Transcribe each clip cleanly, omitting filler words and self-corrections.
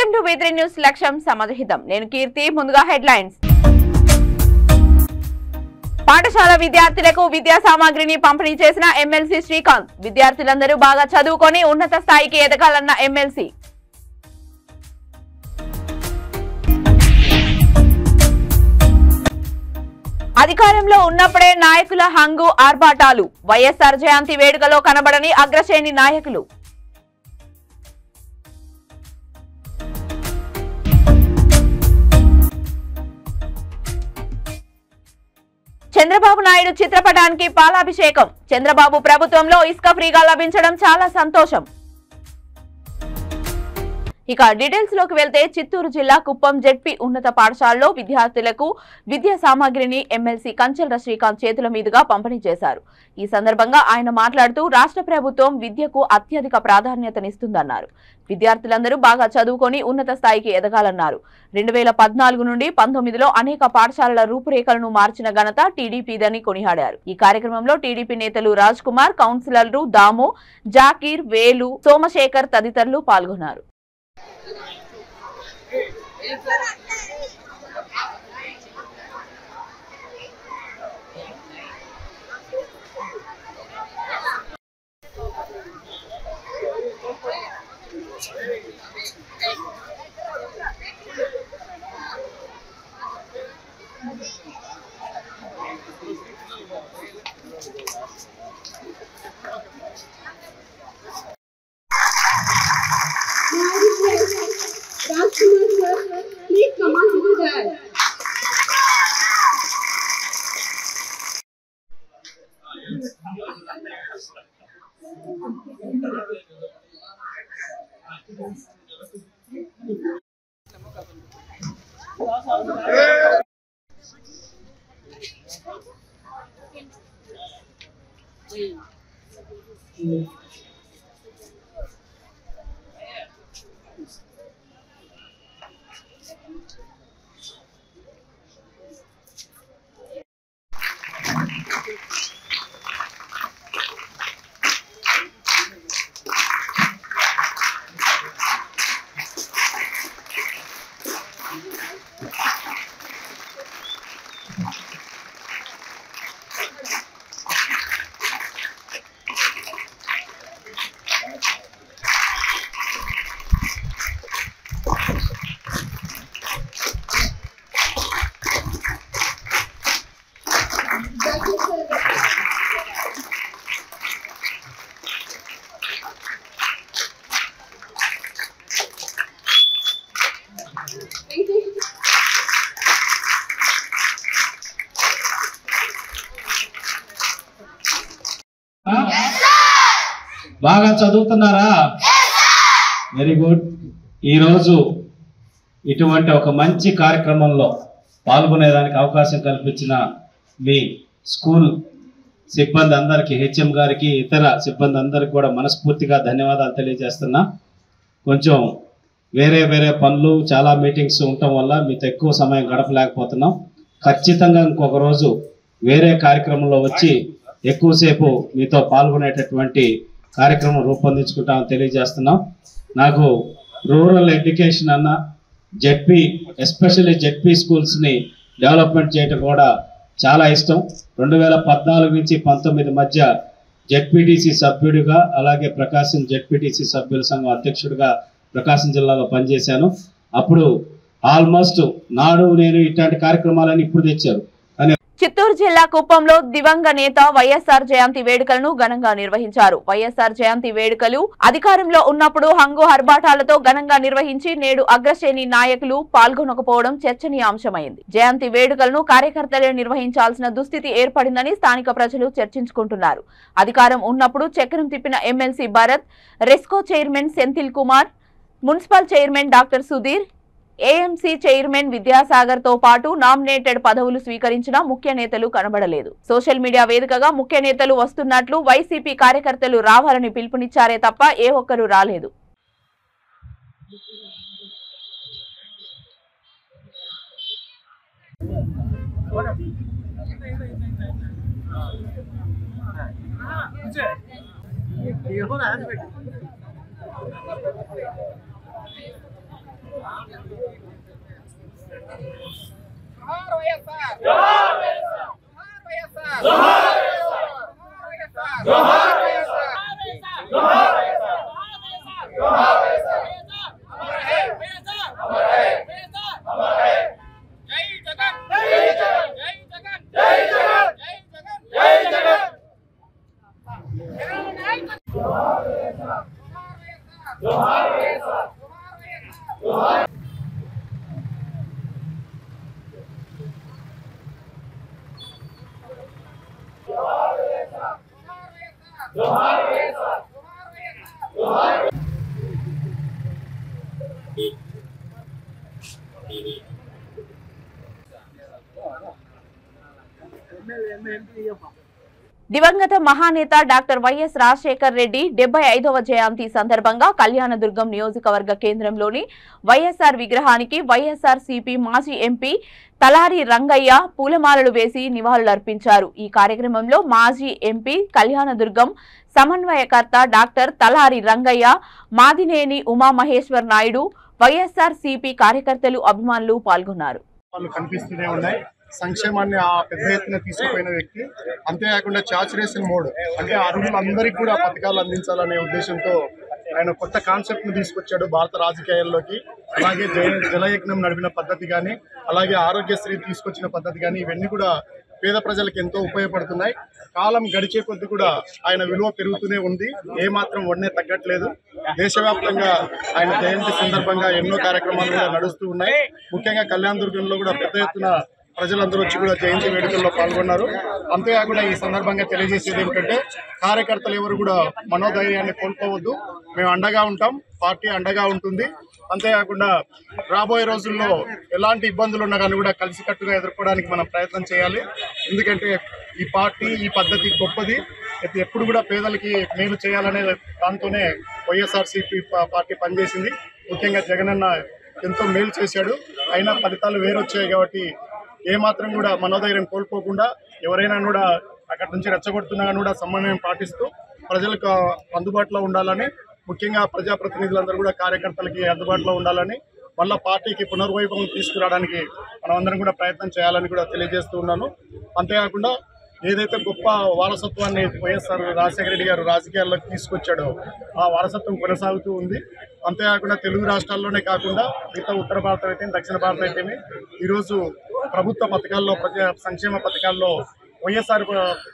Welcome to V3 news. లక్ష్యం సమాజహితం. నేను కీర్తి. ముందుగా హెడ్లైన్స్. పాఠశాల విద్యార్థులకు విద్యా సామాగ్రిని పంపిణీ చేసిన ఎమ్మెల్సీ శ్రీకాంత్. విద్యార్థులందరూ బాగా చదువుకొని ఉన్నత స్థాయికి ఎదగాలన్న ఎమ్మెల్సీ. అధికారంలో ఉన్నప్పుడే నాయకుల హంగు ఆర్భాటాలు. వైఎస్ఆర్ జయంతి వేడుకలో కనబడని అగ్రశ్రేణి నాయకులు. చంద్రబాబు నాయుడు చిత్రపటానికి పాలాభిషేకం. చంద్రబాబు ప్రభుత్వంలో ఇసుక ఫ్రీగా లభించడం చాలా సంతోషం. ఇక డీటెయిల్స్ లోకి వెళ్తే చిత్తూరు జిల్లా కుప్పం జెడ్పీ ఉన్నత పాఠశాలలో విద్యార్థులకు విద్యా సామాగ్రిని ఎమ్మెల్సీ కంచెల శ్రీకాంత్ చేతుల మీదుగా పంపిణీ చేశారు. ఈ సందర్భంగా ఆయన మాట్లాడుతూ రాష్ట్ర ప్రభుత్వం విద్యకు అత్యధిక ప్రాధాన్యతనిస్తుందన్నారు. విద్యార్థులందరూ బాగా చదువుకొని ఉన్నత స్థాయికి ఎదగాలన్నారు. 2014 నుండి 19లో అనేక పాఠశాలల రూపురేఖలను మార్చిన ఘనత టీడీపీదని కొనియాడారు. ఈ కార్యక్రమంలో టీడీపీ నేతలు రాజ్ కుమార్, కౌన్సిలర్లు దాము, జాకీర్, వేలు, సోమశేఖర్ తదితరులు పాల్గొన్నారు. Please come on to the dance. బాగా చదువుతున్నారా? Very good. ఈరోజు ఇటువంటి ఒక మంచి కార్యక్రమంలో పాల్గొనేదానికి అవకాశం కల్పించిన మీ స్కూల్ సిబ్బంది అందరికీ, హెచ్ఎం గారికి, ఇతర సిబ్బంది అందరికీ కూడా మనస్ఫూర్తిగా ధన్యవాదాలు తెలియజేస్తున్నా. కొంచెం వేరే పనులు, చాలా మీటింగ్స్ ఉండటం వల్ల మీతో ఎక్కువ సమయం గడపలేకపోతున్నాం. ఖచ్చితంగా ఇంకొక రోజు వేరే కార్యక్రమంలో వచ్చి ఎక్కువసేపు మీతో పాల్గొనేటటువంటి కార్యక్రమం రూపొందించుకుంటామని తెలియజేస్తున్నాం. నాకు రూరల్ ఎడ్యుకేషన్ అన్న జెడ్పీ, ఎస్పెషల్లీ జెడ్పీ స్కూల్స్ని డెవలప్మెంట్ చేయడం కూడా చాలా ఇష్టం. 2014 నుంచి 19 మధ్య జెడ్పీటీసీ సభ్యుడిగా, అలాగే ప్రకాశం జెడ్పీటీసీ సభ్యుల సంఘం అధ్యక్షుడిగా ప్రకాశం జిల్లాలో పనిచేశాను. అప్పుడు ఆల్మోస్ట్ నాడు నేను ఇట్లాంటి కార్యక్రమాలని ఇప్పుడు తెచ్చారు. చిత్తూరు జిల్లా కుప్పంలో దివంగత నేత వైఎస్ఆర్ జయంతి వేడుకలను ఘనంగా నిర్వహించారు. వైఎస్ఆర్ జయంతి వేడుకలు అధికారంలో ఉన్నప్పుడు హంగు హర్బాటాలతో ఘనంగా నిర్వహించి నేడు అగ్రశ్రేణి నాయకులు పాల్గొనకపోవడం చర్చనీయాంశమైంది. జయంతి వేడుకలను కార్యకర్తలే నిర్వహించాల్సిన దుస్థితి ఏర్పడిందని స్థానిక ప్రజలు చర్చించుకుంటున్నారు. అధికారం ఉన్నప్పుడు చక్రం తిప్పిన MLC Bharat, Resco chairman Senthil Kumar, municipal chairman doctor Sudheer, AMC chairman Vidyasagar తో పాటు నామినేటెడ్ పదవులు స్వీకరించిన ముఖ్య నేతలు కనబడలేదు. సోషల్ మీడియా వేదికగా ముఖ్య నేతలు వస్తున్నట్లు వైసీపీ కార్యకర్తలు రావాలని పిలుపునిచ్చారే తప్ప ఏ ఒక్కరూ రాలేదు. దివంగత మహానేత డాక్టర్ వైఎస్ రాజశేఖర్ రెడ్డి 75వ జయంతి సందర్భంగా కళ్యాణదుర్గం నియోజకవర్గ కేంద్రంలోని వైఎస్ఆర్ విగ్రహానికి వైఎస్ఆర్సీపీ మాజీ ఎంపీ తలారి రంగయ్య పూలమాలలు వేసి నివాళులర్పించారు. ఈ కార్యక్రమంలో మాజీ ఎంపీ కళ్యాణదుర్గం సమన్వయకర్త డాక్టర్ తలారి రంగయ్య, మాదినేని ఉమామహేశ్వర్ నాయుడు, వైఎస్ఆర్సీపీ కార్యకర్తలు, అభిమానులు పాల్గొన్నారు. సంక్షేమాన్ని ఆ పెద్ద ఎత్తున తీసుకుపోయిన వ్యక్తి. అంతేకాకుండా సాచురేషన్ మోడ్ అంటే అర్హులందరికీ కూడా పథకాలు అందించాలనే ఉద్దేశంతో ఆయన కొత్త కాన్సెప్ట్ ను తీసుకొచ్చాడు భారత రాజకీయాల్లోకి. అలాగే జలయజ్ఞం నడిపిన పద్ధతి కానీ, అలాగే ఆరోగ్యశ్రీ తీసుకొచ్చిన పద్ధతి కానీ, ఇవన్నీ కూడా పేద ప్రజలకు ఎంతో ఉపయోగపడుతున్నాయి. కాలం గడిచే కొద్ది కూడా ఆయన విలువ పెరుగుతూనే ఉంది, ఏమాత్రం వన్నే తగ్గట్లేదు. దేశవ్యాప్తంగా ఆయన జయంతి సందర్భంగా ఎన్నో కార్యక్రమాలు కూడా నడుస్తూ ఉన్నాయి. ముఖ్యంగా కళ్యాణదుర్గంలో కూడా పెద్ద ఎత్తున ప్రజలందరూ వచ్చి కూడా జయంతి వేడుకల్లో పాల్గొన్నారు. అంతేకాకుండా ఈ సందర్భంగా తెలియజేసేది ఏమిటంటే, కార్యకర్తలు ఎవరు కూడా మనోధైర్యాన్ని కోల్పోవద్దు. మేము అండగా ఉంటాం, పార్టీ అండగా ఉంటుంది. అంతేకాకుండా రాబోయే రోజుల్లో ఎలాంటి ఇబ్బందులు ఉన్నా కానీ కూడా కలిసికట్టుగా ఎదుర్కోవడానికి మనం ప్రయత్నం చేయాలి. ఎందుకంటే ఈ పార్టీ, ఈ పద్ధతి గొప్పది. ఎప్పుడు కూడా పేదలకి మేలు చేయాలనే దాంతోనే వైఎస్ఆర్సీపీ పార్టీ పనిచేసింది. ముఖ్యంగా జగనన్న ఎంతో మేలు చేశాడు, అయినా ఫలితాలు వేరొచ్చాయి. కాబట్టి ఏమాత్రం కూడా మనోధైర్యం కోల్పోకుండా ఎవరైనా కూడా అక్కడి నుంచి రెచ్చగొడుతున్నా కూడా సమన్వయం పాటిస్తూ ప్రజలకు అందుబాటులో ఉండాలని, ముఖ్యంగా ప్రజాప్రతినిధులందరూ కూడా కార్యకర్తలకి అందుబాటులో ఉండాలని, మళ్ళా పార్టీకి పునర్వైభవం తీసుకురావడానికి మనమందరం కూడా ప్రయత్నం చేయాలని కూడా తెలియజేస్తూ ఉన్నాను. అంతేకాకుండా ఏదైతే గొప్ప వారసత్వాన్ని వైఎస్ఆర్ రాజశేఖర రెడ్డి గారు రాజకీయాల్లోకి తీసుకొచ్చాడో ఆ వారసత్వం కొనసాగుతూ ఉంది. అంతేకాకుండా తెలుగు రాష్ట్రాల్లోనే కాకుండా మిగతా ఉత్తర భారతం అయితే, దక్షిణ భారతం అయితే ఈరోజు ప్రభుత్వ పథకాల్లో, ప్రజా సంక్షేమ పథకాల్లో వైఎస్ఆర్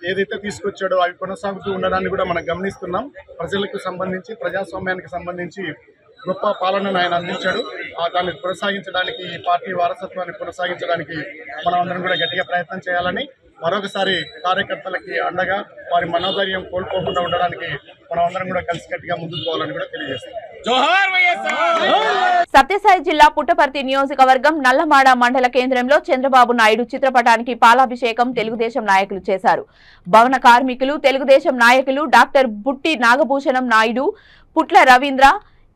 ఏదైతే తీసుకొచ్చాడో అవి కొనసాగుతూ ఉండడాన్ని కూడా మనం గమనిస్తున్నాం. ప్రజలకు సంబంధించి, ప్రజాస్వామ్యానికి సంబంధించి గొప్ప పాలనను ఆయన అందించాడు. దాన్ని కొనసాగించడానికి, ఈ పార్టీ వారసత్వాన్ని కొనసాగించడానికి మనం అందరం కూడా గట్టిగా ప్రయత్నం చేయాలని, మరొకసారి కార్యకర్తలకి అండగా వారి మనోధైర్యం కోల్పోకుండా ఉండడానికి మనం అందరం కూడా కలిసికట్టుగా ముందుకు పోవాలని కూడా తెలియజేస్తాం. సత్యసాయి జిల్లా పుట్టపర్తి నియోజకవర్గం నల్లమాడ మండల కేంద్రంలో చంద్రబాబు నాయుడు చిత్రపటానికి పాలాభిషేకం తెలుగుదేశం నాయకులు చేశారు. భవన కార్మికులు, తెలుగుదేశం నాయకులు డాక్టర్ బుట్టి నాగభూషణం నాయుడు, పుట్ల రవీంద్ర,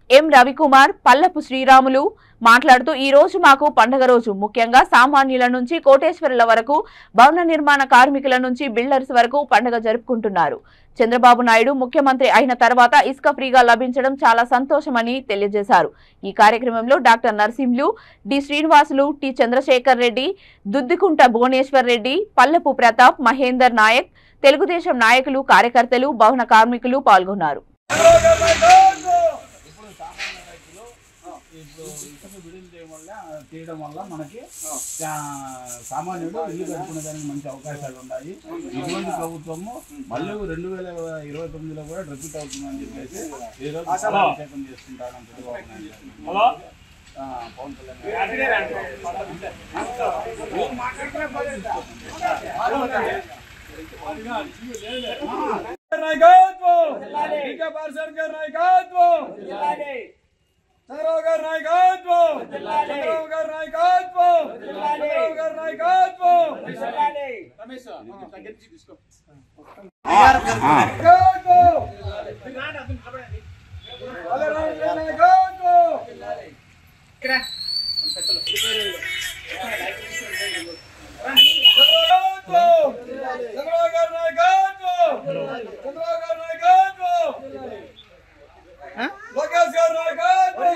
ఎం రవికుమార్, పల్లపు శ్రీరాములు మాట్లాడుతూ, ఈ రోజు మాకు పండగ రోజు. ముఖ్యంగా సామాన్యుల నుంచి కోటేశ్వరుల వరకు, భవన నిర్మాణ కార్మికుల నుంచి బిల్డర్స్ వరకు పండగ జరుపుకుంటున్నారు. చంద్రబాబు నాయుడు ముఖ్యమంత్రి అయిన తర్వాత ఇసుక ఫ్రీగా లభించడం చాలా సంతోషమని తెలియజేశారు. ఈ కార్యక్రమంలో doctor Narsimhulu, D Srinivasulu, T Chandrashekar Reddy, Duddikunta Bhuvaneshwar Reddy, Pallapu Pratap, Mahender Naik, Telugu Desam నాయకులు, కార్యకర్తలు, భవన కార్మికులు పాల్గొన్నారు. చేయడం వల్ల మనకి సామాన్యుడు ఇల్లు కట్టుకునే దానికి మంచి అవకాశాలు ఉన్నాయి. ఇటువంటి ప్రభుత్వము మళ్ళీ 2029లో కూడా రిపీట్ అవుతుందని చెప్పేసి ఈ రోజు అభిషేకం చేసుకుంటానని పవన్ కళ్యాణ్ చంద్రబాబు గారి నాయకత్వం, చంద్రబాబు గారి నాయకత్వం, చంద్రబాబు గారి నాయకత్వం. రమేష్ దగ్గరికి తీసుకో. లోకేష్ గారు నాయకత్వం.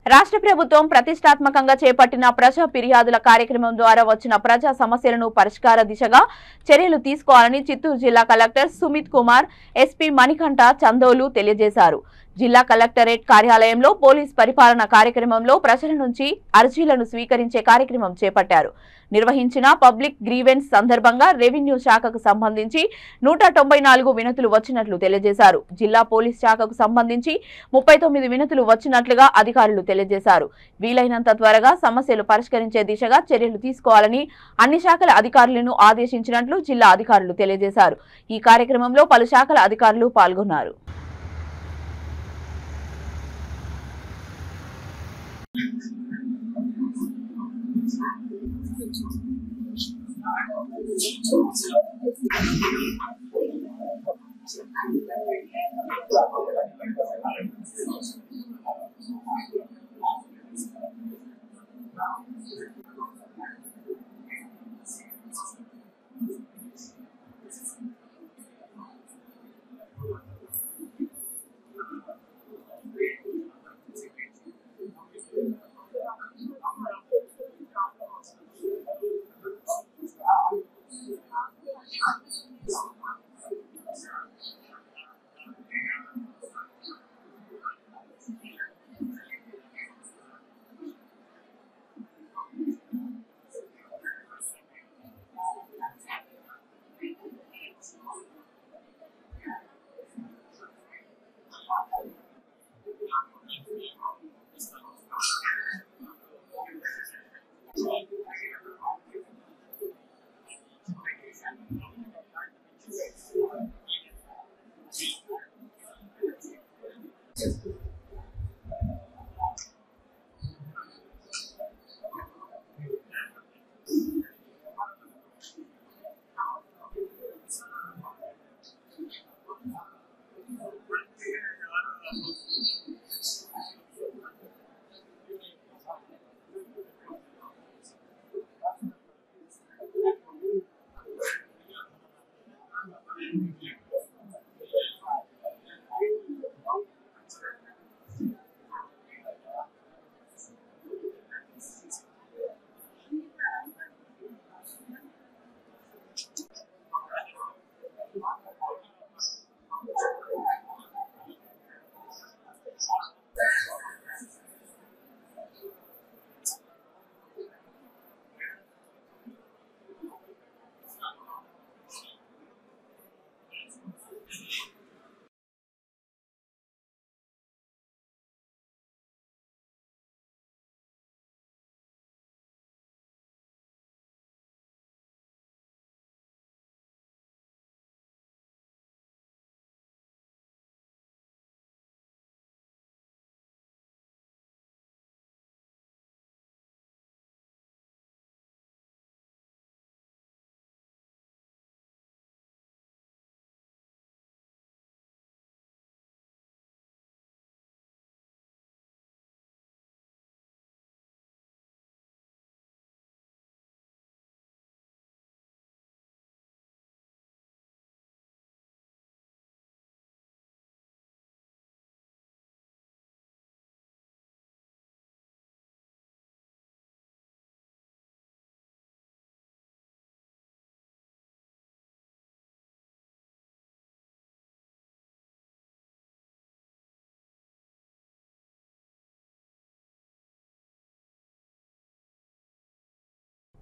రాష్ట్ర ప్రభుత్వం ప్రతిష్టాత్మకంగా చేపట్టిన ప్రజా ఫిర్యాదుల కార్యక్రమం ద్వారా వచ్చిన ప్రజా సమస్యలను పరిష్కార దిశగా చర్యలు తీసుకోవాలని చిత్తూరు జిల్లా కలెక్టర్ సుమిత్ కుమార్ ఎస్పీ మణికంఠ చందోలు తెలియజేశారు. జిల్లా కలెక్టరేట్ కార్యాలయంలో పోలీస్ పరిపాలన కార్యక్రమంలో ప్రజల నుంచి అర్జీలను స్వీకరించే కార్యక్రమం చేపట్టారు. నిర్వహించిన పబ్లిక్ గ్రీవెన్స్ సందర్భంగా రెవెన్యూ శాఖకు సంబంధించి 194 వినతులు వచ్చినట్లు తెలియజేశారు. జిల్లా పోలీస్ శాఖకు సంబంధించి 39 వినతులు వచ్చినట్లుగా అధికారులు తెలియజేశారు. వీలైనంత త్వరగా సమస్యలు పరిష్కరించే దిశగా చర్యలు తీసుకోవాలని అన్ని శాఖల అధికారులను ఆదేశించినట్లు జిల్లా అధికారులు తెలియజేశారు. ఈ కార్యక్రమంలో పలు శాఖల అధికారులు పాల్గొన్నారు.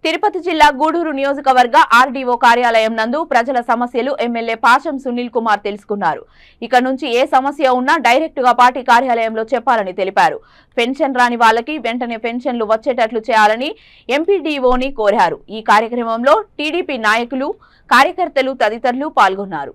తిరుపతి జిల్లా గూడూరు నియోజకవర్గ ఆర్డీఓ కార్యాలయం నందు ప్రజల సమస్యలు ఎమ్మెల్యే పాశం సునీల్ కుమార్ తెలుసుకున్నారు. ఇక నుంచి ఏ సమస్య ఉన్నా డైరెక్ట్ గా పార్టీ కార్యాలయంలో చెప్పాలని తెలిపారు. పెన్షన్ రాని వాళ్ళకి వెంటనే పెన్షన్లు వచ్చేటట్లు చేయాలని ఎంపీడీఓని కోరారు. ఈ కార్యక్రమంలో టీడీపీ నాయకులు, కార్యకర్తలు తదితరులు పాల్గొన్నారు.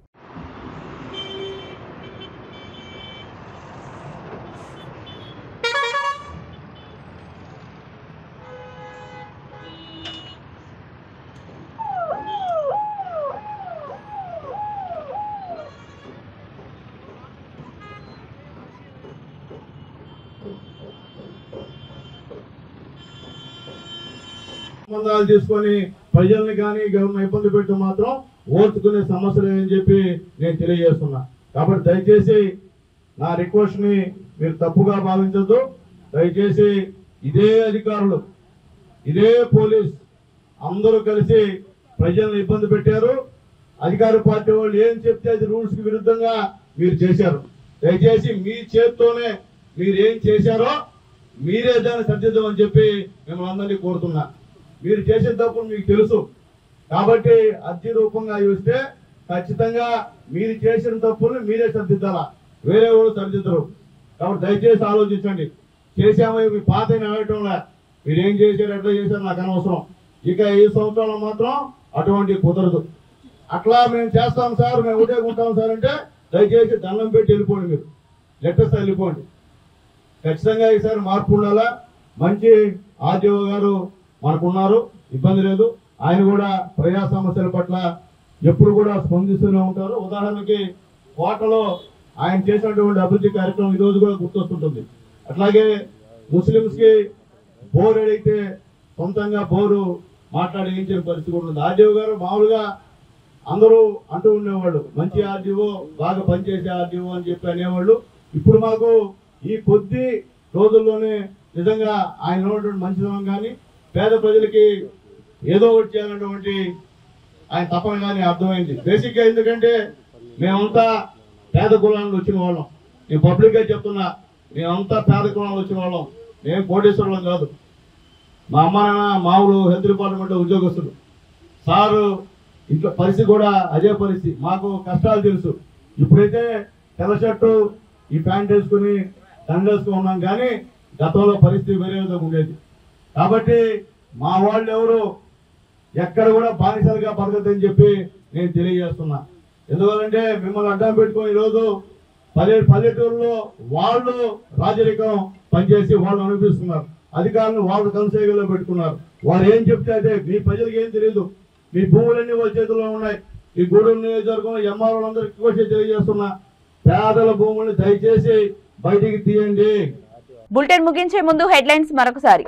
సంబంధాలు తీసుకొని ప్రజల్ని కానీ గవర్నమెంట్ ఇబ్బంది పెట్టి మాత్రం ఓర్చుకునే సమస్యలు అని చెప్పి నేను తెలియజేస్తున్నా. కాబట్టి దయచేసి నా రిక్వెస్ట్ ని మీరు తప్పుగా భావించద్దు. దయచేసి ఇదే అధికారులు, ఇదే పోలీస్ అందరూ కలిసి ప్రజల్ని ఇబ్బంది పెట్టారు. అధికార పార్టీ వాళ్ళు ఏం చెప్తే అది రూల్స్ కి విరుద్ధంగా మీరు చేశారు. దయచేసి మీ చేత్తోనే మీరు ఏం చేశారో మీరే దాన్ని సరిదిద్దామని చెప్పి మిమ్మల్ని అందరినీ కోరుతున్నా. మీరు చేసే తప్పులు మీకు తెలుసు కాబట్టి అర్జీ రూపంగా చూస్తే ఖచ్చితంగా మీరు చేసిన తప్పుల్ని మీరే సరిదిద్దాలా, వేరే వాళ్ళు సరిదిద్దరు. కాబట్టి దయచేసి ఆలోచించండి. చేసామో మీ పాత అడగటంలా మీరు ఏం చేశారు, ఎట్లా చేశారు నాకు అనవసరం. ఇక ఈ సంవత్సరంలో మాత్రం అటువంటి కుదరదు. అట్లా మేము చేస్తాం సార్, మేము ఉదయకుంటాం సార్ అంటే దయచేసి దండం పెట్టి వెళ్ళిపోండి, మీరు లెటర్స్ వెళ్ళిపోండి. ఖచ్చితంగా ఈసారి మార్పు ఉండాలా. మంచి ఆర్డీఓ గారు మనకున్నారు, ఇబ్బంది లేదు. ఆయన కూడా ప్రజా సమస్యల పట్ల ఎప్పుడు కూడా స్పందిస్తూనే ఉంటారు. ఉదాహరణకి కోటలో ఆయన చేసినటువంటి అభివృద్ధి కార్యక్రమం ఈ రోజు కూడా గుర్తొస్తుంటుంది. అట్లాగే ముస్లిమ్స్ కి బోర్ అడిగితే సొంతంగా బోరు మాట్లాడించిన పరిస్థితి ఉంటుంది. ఆర్డీఓ గారు మామూలుగా అందరూ అంటూ ఉండేవాళ్ళు, మంచి ఆర్డీఓ, బాగా పనిచేసే ఆర్డీఓ అని చెప్పి అనేవాళ్ళు. ఇప్పుడు మాకు ఈ కొద్ది రోజుల్లోనే నిజంగా ఆయన ఉన్నటువంటి మంచిదనం కానీ పేద ప్రజలకి ఏదో ఒకటి చేయాలన్నటువంటి ఆయన తపన కానీ అర్థమైంది. బేసిక్గా ఎందుకంటే మేమంతా పేద కులాలను వచ్చిన వాళ్ళం. నేను పబ్లిక్గా చెప్తున్నా, మేమంతా పేద కులాలు వచ్చిన వాళ్ళం. మేము కోటేశ్వరులం కాదు. మా అమ్మ నాన్న మామూలు హెల్త్ డిపార్ట్మెంట్లో ఉద్యోగస్తులు. సారు ఇంట్లో పరిస్థితి కూడా అదే పరిస్థితి. మాకు కష్టాలు తెలుసు. ఇప్పుడైతే తెల్ల షర్టు ఈ ప్యాంట్ వేసుకుని దండేసుకుని ఉన్నాం, కానీ గతంలో పరిస్థితి వేరే విధంగా ఉండేది. కాబట్టి మా వాళ్ళు ఎవరు ఎక్కడ కూడా బానిసలుగా బతకద్దని చెప్పి నేను తెలియజేస్తున్నా. ఎందుకంటే మిమ్మల్ని అడ్డం పెట్టుకొని ఈరోజు పల్లెటూరులో వాళ్ళు రాజరికం పనిచేసి వాళ్ళు అనిపిస్తున్నారు. అధికారులను వాళ్ళు కన్సేగల్లో పెట్టుకున్నారు. వాళ్ళు ఏం చెప్తే అదే. మీ ప్రజలకు ఏం తెలియదు. మీ భూములన్నీ వాళ్ళ చేతుల్లో ఉన్నాయి. ఈ గూడూరు నియోజకవర్గంలో ఎంఆర్ఓలందరికీ కూడా తెలియజేస్తున్నా, పేదల భూముల్ని దయచేసి బయటికి తీయండి. బులెటిన్ ముగించే ముందు హెడ్లైన్స్ మరొకసారి.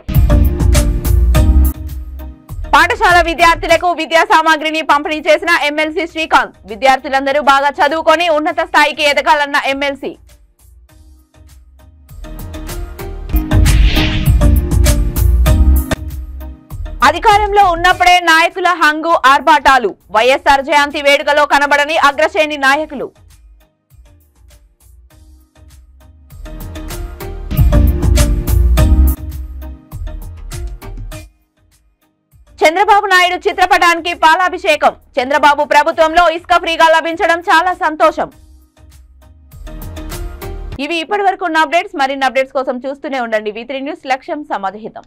పాఠశాల విద్యార్థులకు విద్యా సామాగ్రిని పంపిణీ చేసిన ఎమ్మెల్సీ శ్రీకాంత్. విద్యార్థులందరూ బాగా చదువుకొని ఉన్నత స్థాయికి ఎదగాలన్న ఎమ్మెల్సీ. అధికారంలో ఉన్నప్పుడే నాయకుల హంగు ఆర్భాటాలు. వైఎస్ఆర్ జయంతి వేడుకలో కనబడని అగ్రశ్రేణి నాయకులు. చంద్రబాబు నాయుడు చిత్రపటానికి పాలాభిషేకం. చంద్రబాబు ప్రభుత్వంలో ఇసుక ఫ్రీగా లభించడం చాలా సంతోషం. ఇవి ఇప్పటివరకు ఉన్న అప్డేట్స్. మరిన్ని అప్డేట్స్ కోసం చూస్తూనే ఉండండి V3 న్యూస్. లక్ష్యం సమాధిహితం.